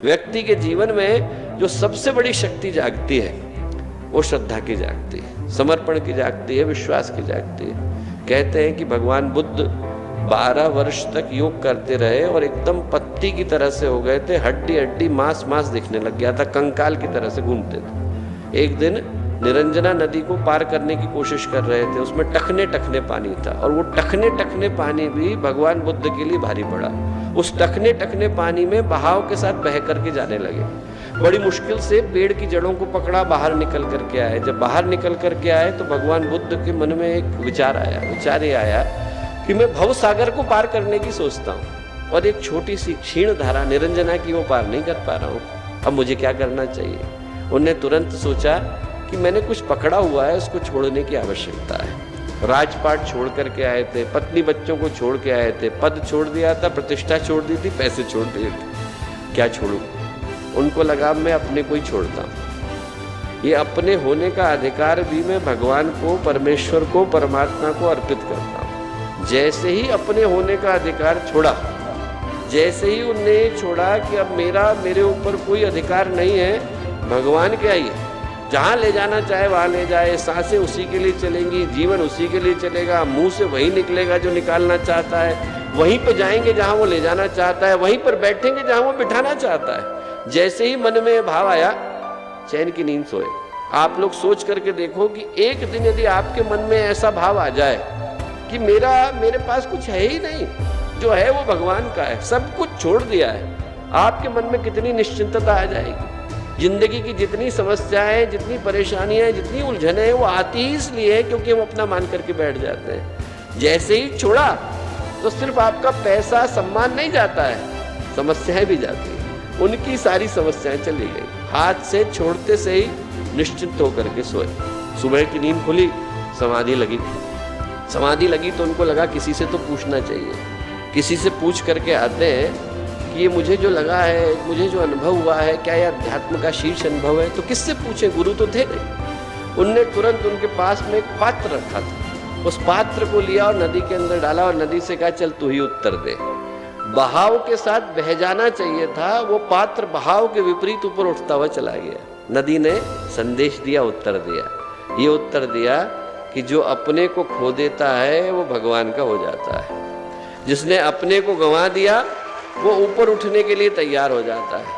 व्यक्ति के जीवन में जो सबसे बड़ी शक्ति जागती है वो श्रद्धा की जागती है, समर्पण की जागती है, विश्वास की जागती है। कहते हैं कि भगवान बुद्ध 12 वर्ष तक योग करते रहे और एकदम पत्ती की तरह से हो गए थे, हड्डी हड्डी मांस मांस दिखने लग गया था, कंकाल की तरह से घूमते थे। एक दिन निरंजना नदी को पार करने की कोशिश कर रहे थे, उसमें टखने टखने पानी था और वो टखने टखने पानी भी भगवान बुद्ध के लिए भारी पड़ा। उस टखने टखने पानी में बहाव के साथ बह करके जाने लगे। बड़ी मुश्किल से पेड़ की जड़ों को पकड़ा, बाहर निकल करके आए। जब बाहर निकल करके आए तो भगवान बुद्ध के मन में एक विचार ये आया कि मैं भव सागर को पार करने की सोचता हूँ और एक छोटी सी क्षीण धारा निरंजना की वो पार नहीं कर पा रहा हूँ, अब मुझे क्या करना चाहिए। उन्होंने तुरंत सोचा कि मैंने कुछ पकड़ा हुआ है, उसको छोड़ने की आवश्यकता है। राजपाट छोड़ करके आए थे, पत्नी बच्चों को छोड़ के आए थे, पद छोड़ दिया था, प्रतिष्ठा छोड़ दी थी, पैसे छोड़ दिए थे, क्या छोड़ूं। उनको लगा मैं अपने को ही छोड़ता हूँ। ये अपने होने का अधिकार भी मैं भगवान को, परमेश्वर को, परमात्मा को अर्पित करता हूँ। जैसे ही अपने होने का अधिकार छोड़ा, जैसे ही उनने छोड़ा कि अब मेरे ऊपर कोई अधिकार नहीं है, भगवान क्या ही है, जहाँ ले जाना चाहे वहाँ ले जाए, सांसें उसी के लिए चलेंगी, जीवन उसी के लिए चलेगा, मुंह से वही निकलेगा जो निकालना चाहता है, वहीं पर जाएंगे जहाँ वो ले जाना चाहता है, वहीं पर बैठेंगे जहाँ वो बिठाना चाहता है। जैसे ही मन में भाव आया, चैन की नींद सोए। आप लोग सोच करके देखो कि एक दिन यदि आपके मन में ऐसा भाव आ जाए कि मेरे पास कुछ है ही नहीं, जो है वो भगवान का है, सब कुछ छोड़ दिया है, आपके मन में कितनी निश्चिंतता आ जाएगी। जिंदगी की जितनी समस्याएं, जितनी परेशानियां, जितनी उलझनें हैं, वो आती ही इसलिए है क्योंकि हम अपना मान करके बैठ जाते हैं। जैसे ही छोड़ा तो सिर्फ आपका पैसा, सम्मान नहीं जाता है, समस्याएं भी जाती हैं। उनकी सारी समस्याएं चली गई, हाथ से छोड़ते से ही निश्चिंत होकर के सोए। सुबह की नींद खुली, समाधि लगी तो उनको लगा किसी से तो पूछना चाहिए। किसी से पूछ करके आते हैं कि ये मुझे जो लगा है, मुझे जो अनुभव हुआ है, क्या यह अध्यात्म का शीर्ष अनुभव है। तो किससे पूछे, गुरु तो थे नहीं। उनने तुरंत उनके पास में एक पात्र रखा था, उस पात्र को लिया और नदी के अंदर डाला और नदी से कहा चल तू ही उत्तर दे। बहाव के साथ बह जाना चाहिए था, वो पात्र बहाव के विपरीत ऊपर उठता हुआ चला गया। नदी ने संदेश दिया, उत्तर दिया। ये उत्तर दिया कि जो अपने को खो देता है वो भगवान का हो जाता है, जिसने अपने को गंवा दिया वो ऊपर उठने के लिए तैयार हो जाता है।